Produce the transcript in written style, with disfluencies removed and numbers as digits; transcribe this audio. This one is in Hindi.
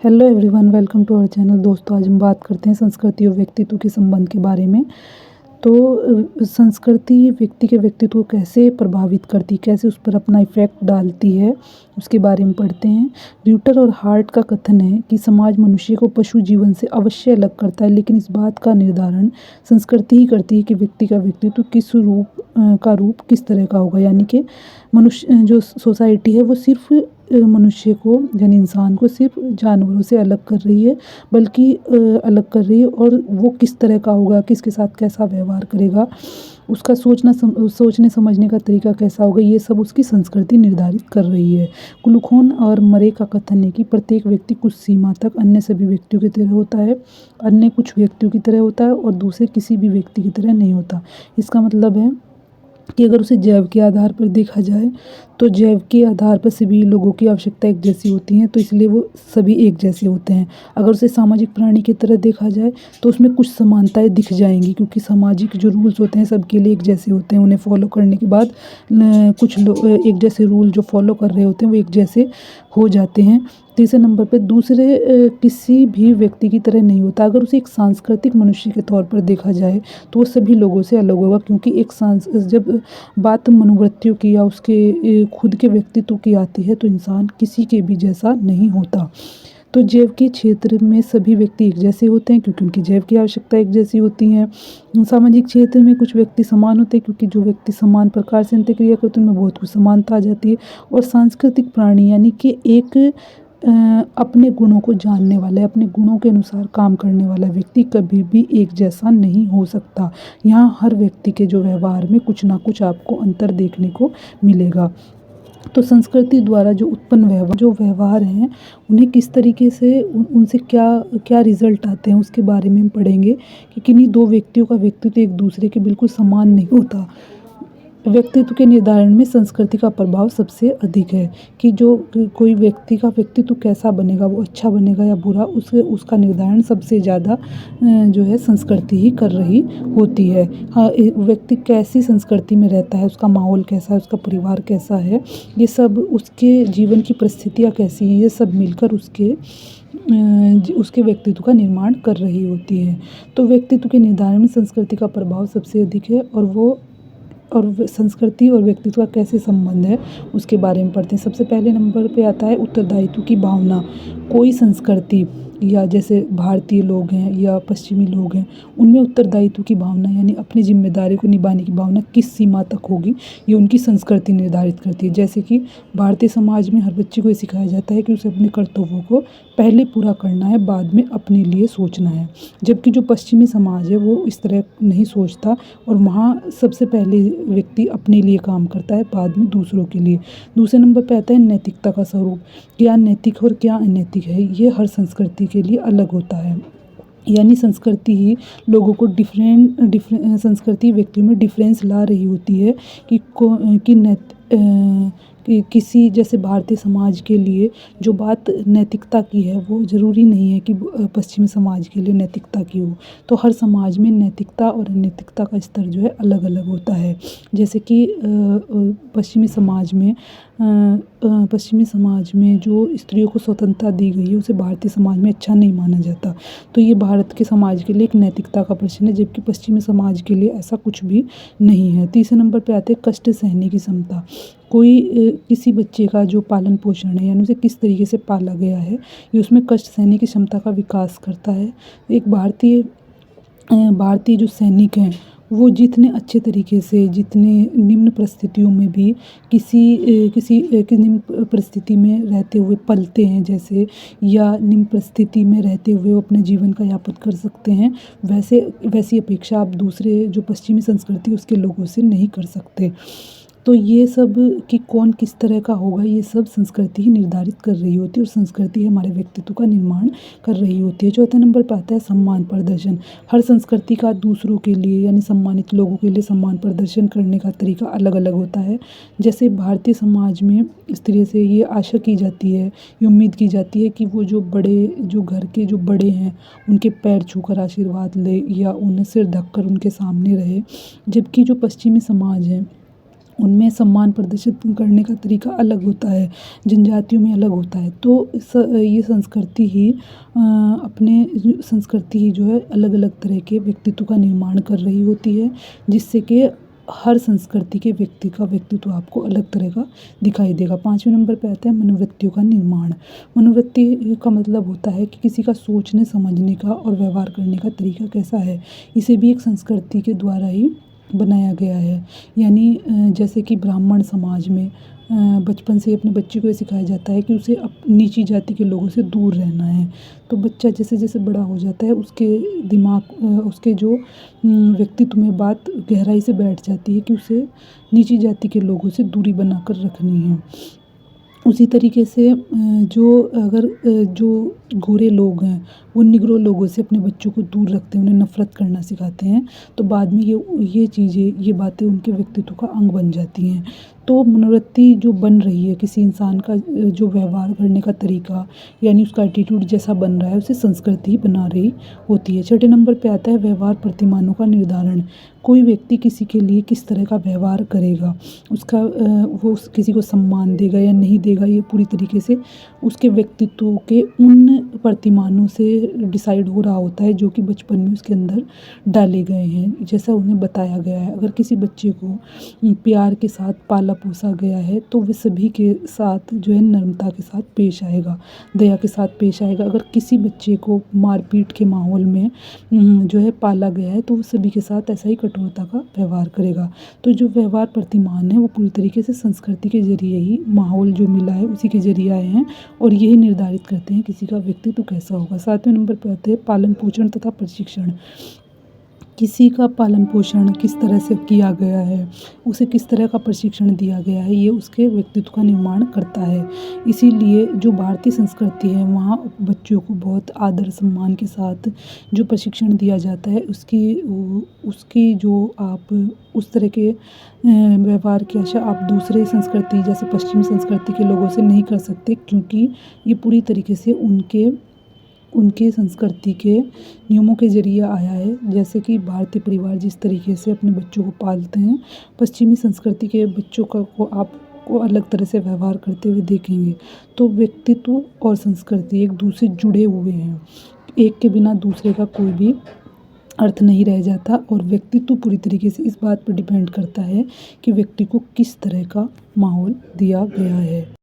Hello everyone, welcome to our channel. दोस्तों, आज हम बात करते हैं संस्कृति और व्यक्तित्व के संबंध के बारे में। तो संस्कृति व्यक्ति के व्यक्तित्व को कैसे प्रभावित करती, कैसे उस पर अपना इफ़ेक्ट डालती है, उसके बारे में पढ़ते हैं। र्यूटर और हार्ट का कथन है कि समाज मनुष्य को पशु जीवन से अवश्य अलग करता है, लेकिन इस बात का निर्धारण संस्कृति ही करती है कि व्यक्ति का व्यक्तित्व का रूप किस तरह का होगा। यानी कि मनुष्य जो सोसाइटी है वो सिर्फ मनुष्य को यानी इंसान को सिर्फ जानवरों से अलग कर रही है, बल्कि अलग कर रही है। और वो किस तरह का होगा, किसके साथ कैसा व्यवहार करेगा, उसका सोचने समझने का तरीका कैसा होगा, ये सब उसकी संस्कृति निर्धारित कर रही है। क्लुखोन और मरे का कथन है कि प्रत्येक व्यक्ति कुछ सीमा तक अन्य सभी व्यक्तियों की तरह होता है, अन्य कुछ व्यक्तियों की तरह होता है और दूसरे किसी भी व्यक्ति की तरह नहीं होता। इसका मतलब है कि अगर उसे जैव के आधार पर देखा जाए तो जैव के आधार पर सभी लोगों की आवश्यकता एक जैसी होती हैं, तो इसलिए वो सभी एक जैसे होते हैं। अगर उसे सामाजिक प्राणी की तरह देखा जाए तो उसमें कुछ समानताएं दिख जाएंगी, क्योंकि सामाजिक जो रूल्स होते हैं सबके लिए एक जैसे होते हैं। उन्हें फॉलो करने के बाद कुछ लोग एक जैसे रूल जो फॉलो कर रहे होते हैं वो एक जैसे हो जाते हैं। तीसरे नंबर पे दूसरे किसी भी व्यक्ति की तरह नहीं होता। अगर उसे एक सांस्कृतिक मनुष्य के तौर पर देखा जाए तो वो सभी लोगों से अलग होगा, क्योंकि जब बात मनोवृत्तियों की या उसके खुद के व्यक्तित्व की आती है तो इंसान किसी के भी जैसा नहीं होता। तो जैव के क्षेत्र में सभी व्यक्ति एक जैसे होते हैं, क्योंकि उनकी जैव की आवश्यकता एक जैसी होती है। सामाजिक क्षेत्र में कुछ व्यक्ति समान होते हैं, क्योंकि जो व्यक्ति समान प्रकार से अंत्यक्रिया करते हैं उनमें बहुत कुछ समानता आ जाती है। और सांस्कृतिक प्राणी यानी कि एक अपने गुणों को जानने वाला, अपने गुणों के अनुसार काम करने वाला व्यक्ति कभी भी एक जैसा नहीं हो सकता। यहाँ हर व्यक्ति के जो व्यवहार में कुछ ना कुछ आपको अंतर देखने को मिलेगा। तो संस्कृति द्वारा जो उत्पन्न व्यवहार हैं उन्हें किस तरीके से उनसे क्या क्या रिजल्ट आते हैं उसके बारे में हम पढ़ेंगे कि किन्हीं दो व्यक्तियों का व्यक्तित्व एक दूसरे के बिल्कुल समान नहीं होता। व्यक्तित्व के निर्धारण में संस्कृति का प्रभाव सबसे अधिक है कि जो कोई व्यक्ति का व्यक्तित्व कैसा बनेगा, वो अच्छा बनेगा या बुरा, उसका निर्धारण सबसे ज़्यादा जो है संस्कृति ही कर रही होती है। हाँ, व्यक्ति कैसी संस्कृति में रहता है, उसका माहौल कैसा है, उसका परिवार कैसा है, ये सब उसके जीवन की परिस्थितियाँ कैसी हैं, ये सब मिलकर उसके व्यक्तित्व का निर्माण कर रही होती है। तो व्यक्तित्व के निर्धारण में संस्कृति का प्रभाव सबसे अधिक है और संस्कृति और व्यक्तित्व का कैसे संबंध है उसके बारे में पढ़ते हैं। सबसे पहले नंबर पे आता है उत्तरदायित्व की भावना। कोई संस्कृति या जैसे भारतीय लोग हैं या पश्चिमी लोग हैं, उनमें उत्तरदायित्व की भावना यानी अपनी जिम्मेदारी को निभाने की भावना किस सीमा तक होगी, ये उनकी संस्कृति निर्धारित करती है। जैसे कि भारतीय समाज में हर बच्चे को ये सिखाया जाता है कि उसे अपने कर्तव्यों को पहले पूरा करना है, बाद में अपने लिए सोचना है। जबकि जो पश्चिमी समाज है वो इस तरह नहीं सोचता और वहाँ सबसे पहले व्यक्ति अपने लिए काम करता है, बाद में दूसरों के लिए। दूसरे नंबर पे आता है नैतिकता का स्वरूप। क्या नैतिक और क्या अनैतिक है, ये हर संस्कृति के लिए अलग होता है। यानी संस्कृति ही लोगों को संस्कृति व्यक्तियों में डिफरेंस ला रही होती है कि किसी जैसे भारतीय समाज के लिए जो बात नैतिकता की है वो ज़रूरी नहीं है कि पश्चिमी समाज के लिए नैतिकता की हो। तो हर समाज में नैतिकता और अनैतिकता का स्तर जो है अलग अलग होता है। जैसे कि पश्चिमी समाज में जो स्त्रियों को स्वतंत्रता दी गई है उसे भारतीय समाज में अच्छा नहीं माना जाता। तो ये भारत के समाज के लिए एक नैतिकता का प्रश्न है, जबकि पश्चिमी समाज के लिए ऐसा कुछ भी नहीं है। तीसरे नंबर पे आते हैं कष्ट सहने की क्षमता। किसी बच्चे का जो पालन पोषण है यानी उसे किस तरीके से पाला गया है, ये उसमें कष्ट सहने की क्षमता का विकास करता है। एक भारतीय जो सैनिक हैं वो जितने अच्छे तरीके से, जितने निम्न परिस्थितियों में भी किसी निम्न परिस्थिति में रहते हुए पलते हैं जैसे, या निम्न परिस्थिति में रहते हुए वो अपने जीवन का यापन कर सकते हैं, वैसी अपेक्षा आप दूसरे जो पश्चिमी संस्कृति उसके लोगों से नहीं कर सकते। तो ये सब कि कौन किस तरह का होगा, ये सब संस्कृति ही निर्धारित कर रही होती है और संस्कृति हमारे व्यक्तित्व का निर्माण कर रही होती है। चौथे नंबर पर आता है सम्मान प्रदर्शन। हर संस्कृति का दूसरों के लिए यानी सम्मानित लोगों के लिए सम्मान प्रदर्शन करने का तरीका अलग अलग होता है। जैसे भारतीय समाज में स्त्री से ये आशा की जाती है, ये उम्मीद की जाती है कि वो जो घर के जो बड़े हैं उनके पैर छूकर आशीर्वाद ले या उन्हें सिर ढककर उनके सामने रहे। जबकि जो पश्चिमी समाज है उनमें सम्मान प्रदर्शित करने का तरीका अलग होता है, जनजातियों में अलग होता है। तो ये संस्कृति ही अपने संस्कृति ही जो है अलग-अलग तरह के व्यक्तित्व का निर्माण कर रही होती है, जिससे कि हर संस्कृति के व्यक्ति का व्यक्तित्व आपको अलग तरह का दिखाई देगा। 5वें नंबर पे आता है मनोवृत्तियों का निर्माण। मनोवृत्ति का मतलब होता है कि किसी का सोचने समझने का और व्यवहार करने का तरीका कैसा है। इसे भी एक संस्कृति के द्वारा ही बनाया गया है। यानी जैसे कि ब्राह्मण समाज में बचपन से अपने बच्चे को ये सिखाया जाता है कि उसे नीची जाति के लोगों से दूर रहना है। तो बच्चा जैसे-जैसे बड़ा हो जाता है उसके दिमाग उसके जो व्यक्तित्व में बात गहराई से बैठ जाती है कि उसे नीची जाति के लोगों से दूरी बनाकर रखनी है। उसी तरीके से जो गोरे लोग हैं वो निग्रो लोगों से अपने बच्चों को दूर रखते हैं, उन्हें नफ़रत करना सिखाते हैं। तो बाद में ये चीज़ें, ये बातें उनके व्यक्तित्व का अंग बन जाती हैं। तो मनोवृत्ति जो बन रही है किसी इंसान का, जो व्यवहार करने का तरीका यानी उसका एटीट्यूड जैसा बन रहा है उसे संस्कृति बना रही होती है। छठे नंबर पे आता है व्यवहार प्रतिमानों का निर्धारण। कोई व्यक्ति किसी के लिए किस तरह का व्यवहार करेगा, वो किसी को सम्मान देगा या नहीं देगा, ये पूरी तरीके से उसके व्यक्तित्व के उन प्रतिमानों से डिसाइड हो रहा होता है जो कि बचपन में उसके अंदर डाले गए हैं, जैसा उन्हें बताया गया है। अगर किसी बच्चे को प्यार के साथ पाला पोसा गया है तो वह सभी के साथ जो है नम्रता के साथ पेश आएगा, दया के साथ पेश आएगा। अगर किसी बच्चे को मारपीट के माहौल में जो है पाला गया है तो वो सभी के साथ ऐसा ही कठोरता का व्यवहार करेगा। तो जो व्यवहार प्रतिमान है वो पूरी तरीके से संस्कृति के ज़रिए ही, माहौल जो मिला है उसी के ज़रिए आए हैं और यही निर्धारित करते हैं किसी का व्यक्तित्व कैसा होगा। 7वें नंबर पे आते हैं पालन पोषण तथा प्रशिक्षण। किसी का पालन पोषण किस तरह से किया गया है, उसे किस तरह का प्रशिक्षण दिया गया है, ये उसके व्यक्तित्व का निर्माण करता है। इसीलिए जो भारतीय संस्कृति है वहाँ बच्चों को बहुत आदर सम्मान के साथ जो प्रशिक्षण दिया जाता है उसकी जो आप उस तरह के व्यवहार की आशा आप दूसरे संस्कृति जैसे पश्चिमी संस्कृति के लोगों से नहीं कर सकते, क्योंकि ये पूरी तरीके से उनके संस्कृति के नियमों के ज़रिए आया है। जैसे कि भारतीय परिवार जिस तरीके से अपने बच्चों को पालते हैं, पश्चिमी संस्कृति के बच्चों को आपको अलग तरह से व्यवहार करते हुए देखेंगे। तो व्यक्तित्व और संस्कृति एक दूसरे से जुड़े हुए हैं, एक के बिना दूसरे का कोई भी अर्थ नहीं रह जाता। और व्यक्तित्व पूरी तरीके से इस बात पर डिपेंड करता है कि व्यक्ति को किस तरह का माहौल दिया गया है।